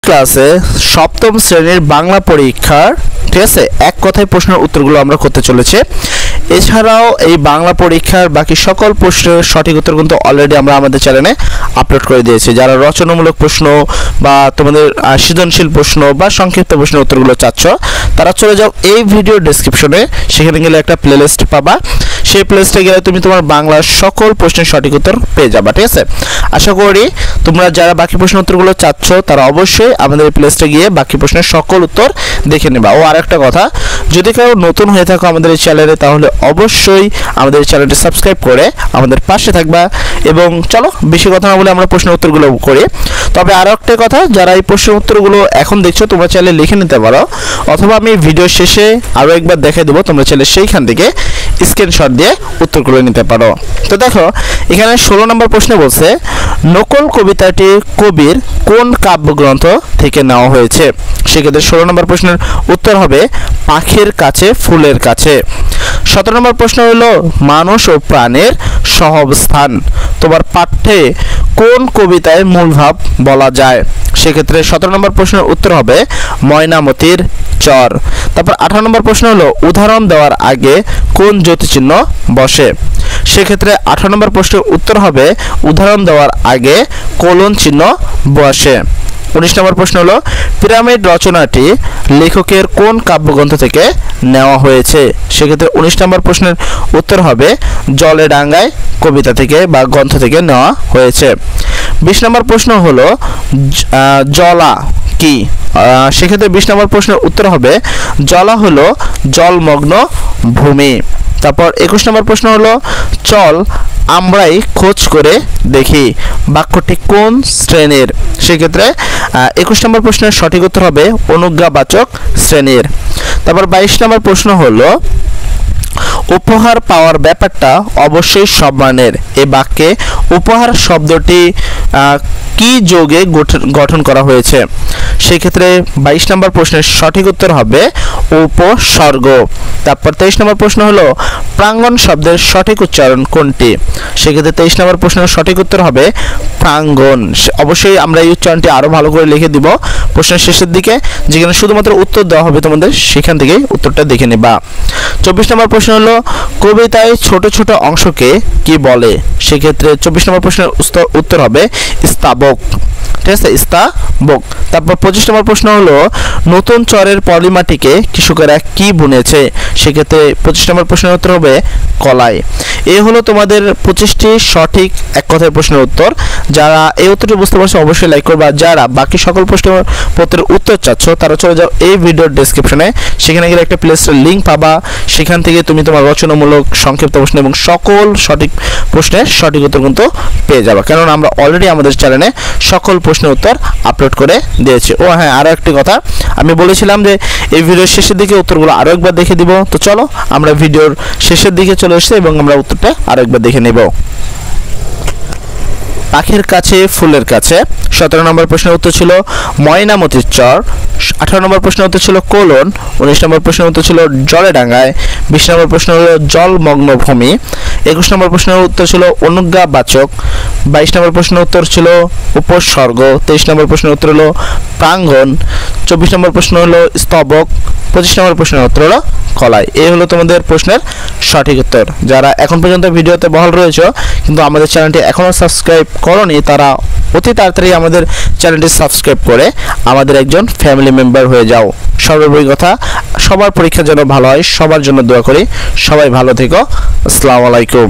ক্লাসে সপ্তম শ্রেণীর বাংলা পরীক্ষার ঠিক আছে এক কথায় প্রশ্নের উত্তরগুলো আমরা করতে চলেছি। এছাড়াও এই বাংলা পরীক্ষার বাকি সকল প্রশ্নের সঠিক উত্তর কিন্তু অলরেডি আমরা আমাদের চ্যানেলে আপলোড করে দিয়েছি। যারা রচনামূলক প্রশ্ন বা তোমাদের সৃজনশীল প্রশ্ন বা সংক্ষিপ্ত প্রশ্নের উত্তরগুলো চাচ্ছ তারা চলে যাও এই ভিডিও ডেসক্রিপশনে, সেখানে গেলে একটা প্লেলিস্ট পাবা। সেই প্লেলিস্টে গেলে তুমি তোমার বাংলার সকল প্রশ্নের সঠিক উত্তর পেয়ে যাবা। ঠিক আছে, আশা করি তোমরা যারা বাকি প্রশ্নের উত্তরগুলো চাচ্ছ তারা অবশ্যই আমাদের এই প্লেলিস্টে গিয়ে বাকি প্রশ্নের সকল উত্তর দেখে নেবা। ও আরেকটা কথা, যদি কেউ নতুন হয়ে থাকো আমাদের এই চ্যানেলে তাহলে অবশ্যই আমাদের চ্যানেলটি সাবস্ক্রাইব করে আমাদের পাশে থাকবা। এবং চলো বেশি কথা না বলে আমরা প্রশ্নের উত্তরগুলো করি। তবে আরও একটা কথা, যারা এই প্রশ্নের উত্তরগুলো এখন দেখছো তোমরা চাইলে লিখে নিতে পারো, অথবা আমি ভিডিও শেষে আরও একবার দেখাই দেবো, তোমরা চাইলে সেইখান থেকে স্ক্রিনশট দিয়ে উত্তরগুলো নিতে পারো। তো দেখো এখানে 16 নম্বর প্রশ্নে বলছে নকল কবিতাটি কবির কোন কাব্যগ্রন্থ থেকে নেওয়া হয়েছে। সেক্ষেত্রে 16 নম্বর প্রশ্নের উত্তর হবে পাখির কাছে ফুলের কাছে। 17 নম্বর প্রশ্ন হলো মানুষ ও প্রাণের সহাবস্থান তোমার পাঠ্যে কোন কবিতায় মূল ভাব বলা যায়। সেক্ষেত্রে 17 নম্বর প্রশ্নের উত্তর হবে ময়নামতির চর। তারপর 18 নম্বর প্রশ্ন হলো উদাহরণ দেওয়ার আগে কোন জ্যোতিচিহ্ন বসে। সেক্ষেত্রে 18 নম্বর প্রশ্নের উত্তর হবে উদাহরণ দেওয়ার আগে কোলন চিহ্ন বসে। 19 নম্বর প্রশ্ন হলো পিরামিড রচনাটি লেখকের কোন কাব্যগ্রন্থ থেকে নেওয়া হয়েছে। সেক্ষেত্রে 19 নম্বর প্রশ্নের উত্তর হবে জলে ডাঙ্গায় কবিতা থেকে বা গ্রন্থ থেকে নেওয়া হয়েছে। 20 নম্বর প্রশ্ন হলো জলা কি। সেক্ষেত্রে 20 নম্বর প্রশ্নের উত্তর হবে জলা হলো জলমগ্ন ভূমি। তারপর 21 নম্বর প্রশ্ন হলো চল আমরাই খোঁজ করে দেখি বাক্যটি কোন শ্রেণীর। সেক্ষেত্রে 21 নম্বর প্রশ্নের সঠিক উত্তর হবে অনুজ্ঞাবাচক শ্রেণীর। তারপর 22 নম্বর প্রশ্ন হলো উপহার পাওয়ার ব্যাপারটা অবশ্যই সম্মানের। এই বাক্যে উপহার শব্দটি কি যোগে গঠন করা হয়েছে। সেক্ষেত্রে 22 নম্বর প্রশ্নের সঠিক উত্তর হবে উপসর্গ। তারপর 23 নম্বর প্রশ্ন হলো প্রাঙ্গণ শব্দের সঠিক উচ্চারণ কোনটি। সেক্ষেত্রে 23 নম্বর প্রশ্নের সঠিক উত্তর হবে প্রাঙ্গণ। অবশ্যই আমরা এই উচ্চারণটি আরও ভালো করে লিখে দিব প্রশ্নের শেষের দিকে, যেখানে শুধুমাত্র উত্তর দেওয়া হবে তোমাদের, সেখান থেকে উত্তরটা দেখে নেবা। 24 নম্বর প্রশ্ন হলো কবিতায় ছোট ছোট অংশকে কি বলে। সেক্ষেত্রে 24 নম্বর প্রশ্নের উত্তর হবে স্তাবক। ঠিক আছে, স্তাবক। তারপর 25 নম্বর প্রশ্ন হলো নতুন চরের পলিমাটিকে কৃষকেরা কি বুনেছে। সেক্ষেত্রে 25 নম্বর প্রশ্নের উত্তর হবে কলাই। এই হলো তোমাদের 25টি সঠিক এক কথায় প্রশ্নের উত্তর। যারা এই উত্তরটি বুঝতে পারছো অবশ্যই লাইক করবা। যারা বাকি সকল প্রশ্নের উত্তর চাচ্ছ তারা চলে যাও এই ভিডিওর ডেসক্রিপশনে, সেখানে গেলে একটা প্লেলিস্টের লিঙ্ক পাবা। সেখান থেকে তুমি তোমার রচনামূলক সংক্ষিপ্ত প্রশ্ন এবং সকল সঠিক প্রশ্নের সঠিক উত্তর কিন্তু পেয়ে যাবে, কারণ আমরা অলরেডি আমাদের চ্যানেলে সকল প্রশ্নের উত্তর আপলোড করে দিয়েছি। ও হ্যাঁ, আরও একটি কথা আমি বলেছিলাম যে এই ভিডিওর শেষের দিকে উত্তরগুলো আরও একবার দেখে দিব। তো চলো আমরা ভিডিওর শেষের দিকে চলে এসেছি এবং আমরা উত্তরটা আরও একবার দেখে নেব। পাখির কাছে ফুলের কাছে 17 নম্বর প্রশ্নের উত্তর ছিল ময়নামতির চর। 18 নম্বর প্রশ্নের উত্তর ছিল কোলন। 19 নম্বর প্রশ্নের উত্তর ছিল জলে ডাঙ্গায়। 20 নম্বর প্রশ্ন হলো জলমগ্ন ভূমি। 21 নম্বর প্রশ্নের উত্তর ছিল অনুজ্ঞাবাচক। 22 নম্বর প্রশ্নের উত্তর ছিল উপসর্গ। 23 নম্বর প্রশ্নের উত্তর হলো প্রাঙ্গণ। 24 নম্বর প্রশ্ন হলো স্তবক। 25 নম্বর প্রশ্নের উত্তর হলো কলাই। এই হলো তোমাদের প্রশ্নের সঠিক উত্তর। যারা এখন পর্যন্ত ভিডিওতে বহাল রয়েছে কিন্তু আমাদের চ্যানেলটি এখনও সাবস্ক্রাইব করনি তারা অতি তাড়াতাড়ি আমাদের চ্যানেলটি সাবস্ক্রাইব করে আমাদের একজন ফ্যামিলি মেম্বার হয়ে যাও। সর্বোপরি কথা, সবার পরীক্ষা যেন ভালো হয়, সবার জন্য দোয়া করি। সবাই ভালো থেকো। আসসালামু আলাইকুম।